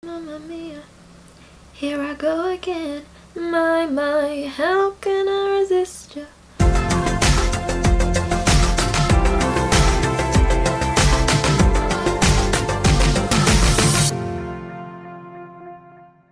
Mamma mia, here I go again. My, how can I resist you?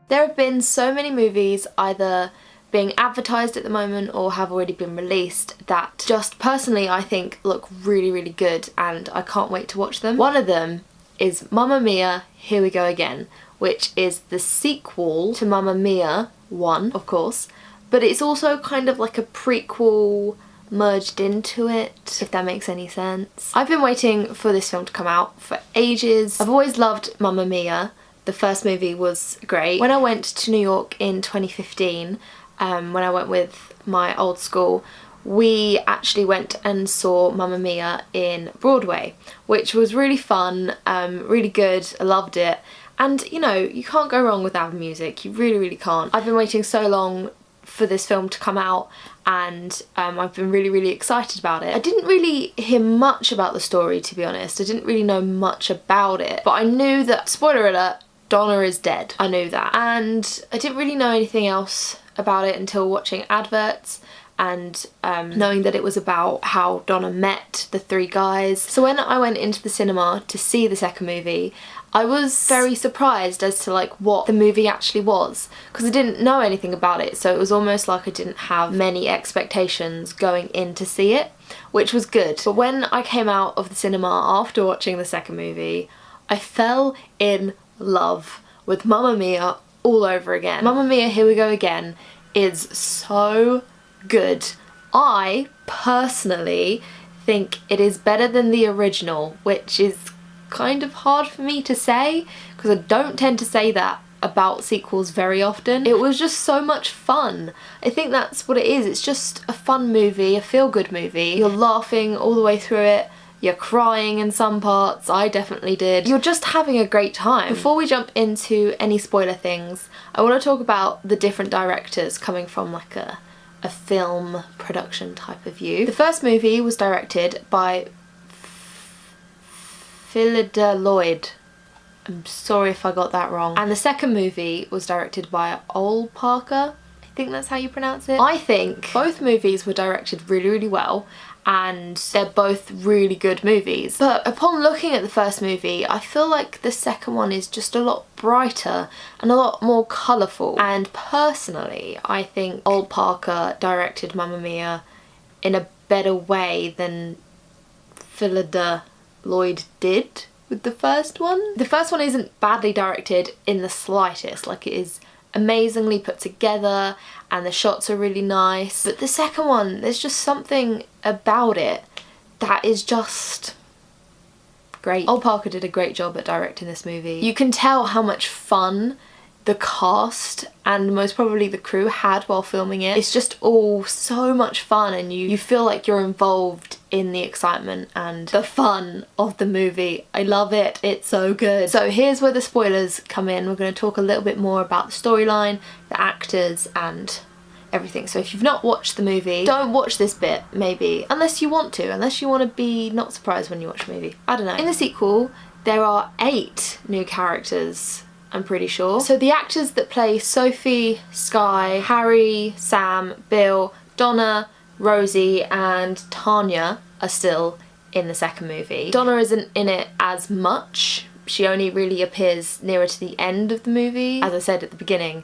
There have been so many movies either being advertised at the moment or have already been released that just personally I think look really, really good and I can't wait to watch them. One of them is Mamma Mia, Here We Go Again, which is the sequel to Mamma Mia 1, of course, but it's also kind of like a prequel merged into it, if that makes any sense. I've been waiting for this film to come out for ages. I've always loved Mamma Mia. The first movie was great. When I went to New York in 2015, when I went with my old school, we actually went and saw Mamma Mia in Broadway, which was really fun, really good. I loved it. And you know, you can't go wrong with ABBA music, you really, really can't. I've been waiting so long for this film to come out and I've been really, really excited about it. I didn't really hear much about the story, to be honest. I didn't really know much about it, but I knew that, spoiler alert, Donna is dead. I knew that. And I didn't really know anything else about it until watching adverts and knowing that it was about how Donna met the three guys. So when I went into the cinema to see the second movie, I was very surprised as to like what the movie actually was, because I didn't know anything about it, so it was almost like I didn't have many expectations going in to see it, which was good. But when I came out of the cinema after watching the second movie, I fell in love with Mamma Mia all over again. Mamma Mia, Here We Go Again is so good. I personally think it is better than the original, which is kind of hard for me to say because I don't tend to say that about sequels very often. It was just so much fun. I think that's what it is. It's just a fun movie, a feel-good movie. You're laughing all the way through it. You're crying in some parts. I definitely did. You're just having a great time. Before we jump into any spoiler things, I want to talk about the different directors coming from like a film production type of view. The first movie was directed by Phyllida Lloyd. I'm sorry if I got that wrong. And the second movie was directed by Ol Parker. I think that's how you pronounce it. I think both movies were directed really, really well and they're both really good movies. But upon looking at the first movie, I feel like the second one is just a lot brighter and a lot more colourful. And personally, I think Ol Parker directed Mamma Mia in a better way than Phyllida Lloyd did with the first one. The first one isn't badly directed in the slightest, like it is amazingly put together and the shots are really nice. But the second one, there's just something about it that is just great. Ol Parker did a great job at directing this movie. You can tell how much fun the cast and most probably the crew had while filming it. It's just all so much fun and you feel like you're involved in the excitement and the fun of the movie. I love it, it's so good. So here's where the spoilers come in. We're going to talk a little bit more about the storyline, the actors and everything. So if you've not watched the movie, don't watch this bit maybe, unless you want to, unless you want to be not surprised when you watch the movie. I don't know. In the sequel, there are 8 new characters, I'm pretty sure. So the actors that play Sophie, Sky, Harry, Sam, Bill, Donna, Rosie and Tanya are still in the second movie. Donna isn't in it as much. She only really appears nearer to the end of the movie. As I said at the beginning,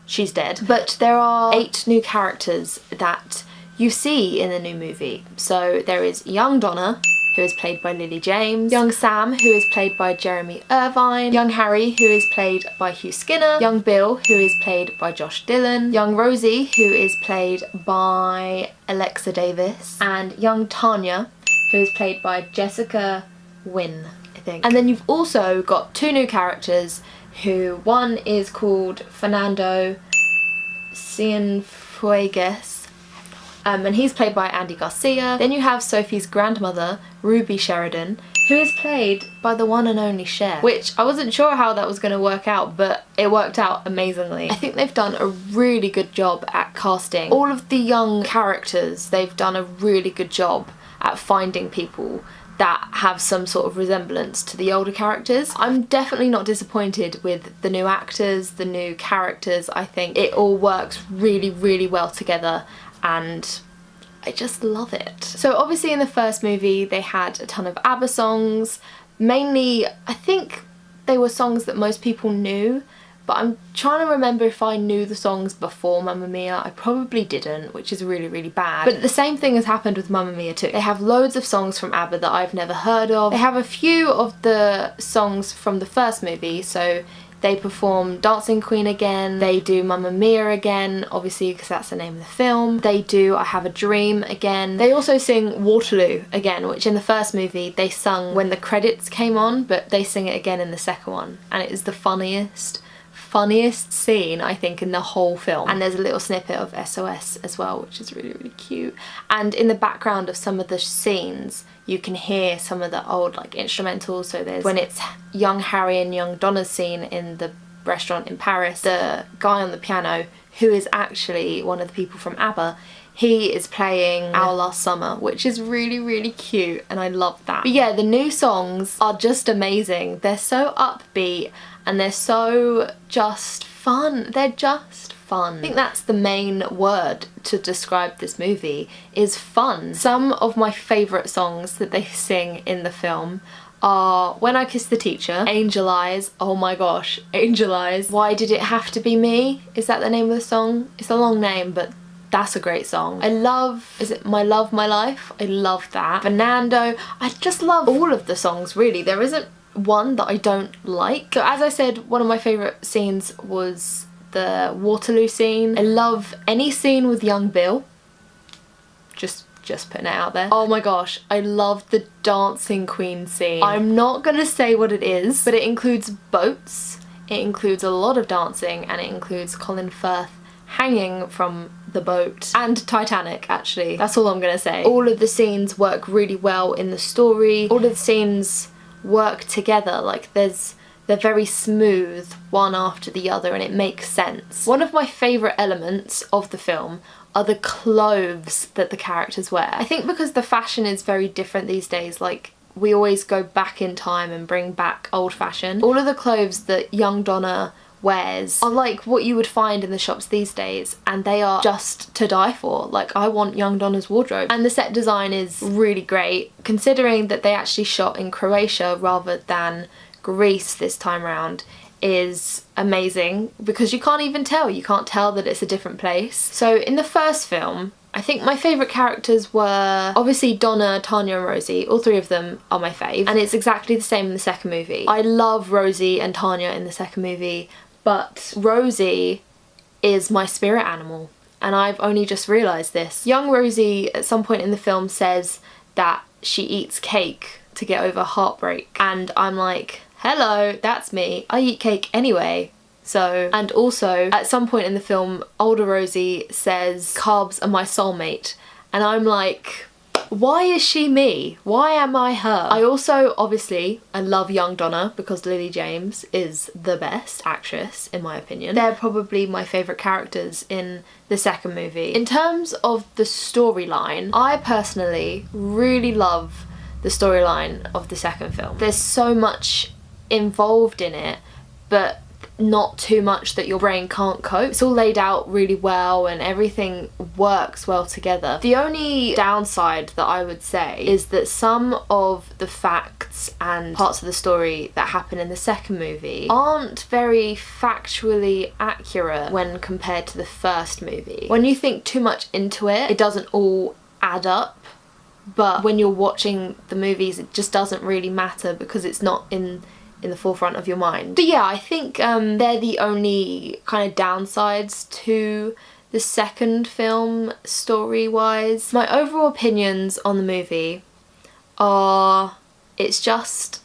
she's dead. But there are 8 new characters that you see in the new movie. So there is young Donna, who is played by Lily James, young Sam, who is played by Jeremy Irvine, young Harry, who is played by Hugh Skinner, young Bill, who is played by Josh Dillon, young Rosie, who is played by Alexa Davis, and young Tanya, who is played by Jessica Wynn, I think. And then you've also got 2 new characters who, one is called Fernando Cienfuegos, and he's played by Andy Garcia. Then you have Sophie's grandmother, Ruby Sheridan, who is played by the one and only Cher, which I wasn't sure how that was going to work out, but it worked out amazingly. I think they've done a really good job at casting all of the young characters. They've done a really good job at finding people that have some sort of resemblance to the older characters. I'm definitely not disappointed with the new actors, the new characters. I think it all works really, really well together, and I just love it. So obviously in the first movie they had a ton of ABBA songs. Mainly, I think they were songs that most people knew, but I'm trying to remember if I knew the songs before Mamma Mia. I probably didn't, which is really, really bad. But the same thing has happened with Mamma Mia too. They have loads of songs from ABBA that I've never heard of. They have a few of the songs from the first movie, so they perform Dancing Queen again, they do Mamma Mia again, obviously because that's the name of the film. They do I Have a Dream again. They also sing Waterloo again, which in the first movie they sung when the credits came on, but they sing it again in the second one. And it is the funniest scene I think in the whole film. And there's a little snippet of SOS as well, which is really, really cute. And in the background of some of the scenes you can hear some of the old like instrumentals. So there's when it's young Harry and young Donna's scene in the restaurant in Paris, the guy on the piano, who is actually one of the people from ABBA, he is playing Our Last Summer, which is really, really cute, and I love that. But yeah, the new songs are just amazing. They're so upbeat and they're so just fun. They're just fun. I think that's the main word to describe this movie, is fun. Some of my favourite songs that they sing in the film are When I Kissed the Teacher, Angel Eyes, oh my gosh, Angel Eyes, Why Did It Have to Be Me? Is that the name of the song? It's a long name, but that's a great song. I love, is it My Love, My Life? I love that. Fernando, I just love all of the songs really. There isn't one that I don't like. So as I said, one of my favourite scenes was the Waterloo scene. I love any scene with young Bill. Just putting it out there. Oh my gosh, I love the Dancing Queen scene. I'm not gonna say what it is, but it includes boats, it includes a lot of dancing, and it includes Colin Firth hanging from the boat, and Titanic actually. That's all I'm gonna say. All of the scenes work really well in the story. All of the scenes work together, like they're very smooth one after the other, and it makes sense. One of my favourite elements of the film are the clothes that the characters wear. I think because the fashion is very different these days, like we always go back in time and bring back old fashion. All of the clothes that young Donna wears are like what you would find in the shops these days, and they are just to die for. Like, I want young Donna's wardrobe. And the set design is really great, considering that they actually shot in Croatia rather than Greece this time around. Is amazing because you can't even tell. You can't tell that it's a different place. So in the first film, I think my favourite characters were obviously Donna, Tanya and Rosie. All three of them are my fave, and it's exactly the same in the second movie. I love Rosie and Tanya in the second movie, but Rosie is my spirit animal, and I've only just realised this. Young Rosie at some point in the film says that she eats cake to get over heartbreak, and I'm like, hello, that's me. I eat cake anyway. So, and also at some point in the film, older Rosie says carbs are my soulmate, and I'm like, why is she me? Why am I her? I also, obviously, I love young Donna because Lily James is the best actress in my opinion. They're probably my favourite characters in the second movie. In terms of the storyline, I personally really love the storyline of the second film. There's so much involved in it, but not too much that your brain can't cope. It's all laid out really well and everything works well together. The only downside that I would say is that some of the facts and parts of the story that happen in the second movie aren't very factually accurate when compared to the first movie. When you think too much into it, it doesn't all add up. But when you're watching the movies, it just doesn't really matter because it's not in the forefront of your mind. But yeah, I think they're the only kind of downsides to the second film story-wise. My overall opinions on the movie are, it's just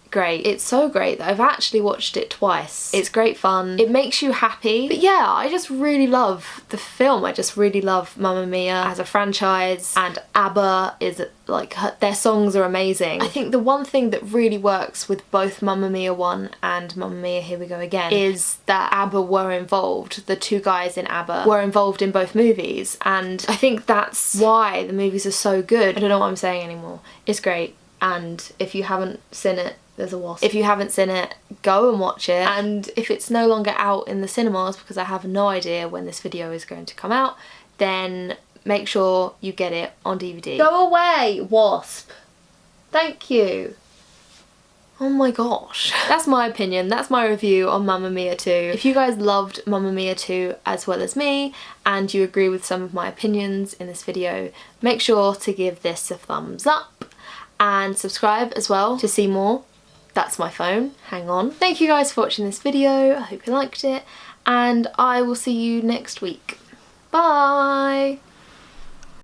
great. It's so great that I've actually watched it twice. It's great fun. It makes you happy. But yeah, I just really love the film. I just really love Mamma Mia as a franchise, and ABBA is like, their songs are amazing. I think the one thing that really works with both Mamma Mia 1 and Mamma Mia Here We Go Again is that ABBA were involved. The two guys in ABBA were involved in both movies, and I think that's why the movies are so good. I don't know what I'm saying anymore. It's great. and if you haven't seen it, there's a wasp. If you haven't seen it, go and watch it, and if it's no longer out in the cinemas, because I have no idea when this video is going to come out, then make sure you get it on DVD. Go away, wasp! Thank you. Oh my gosh. That's my opinion, that's my review on Mamma Mia 2. If you guys loved Mamma Mia 2 as well as me, and you agree with some of my opinions in this video, make sure to give this a thumbs up and subscribe as well to see more. That's my phone, hang on. Thank you guys for watching this video, I hope you liked it, and I will see you next week. Bye!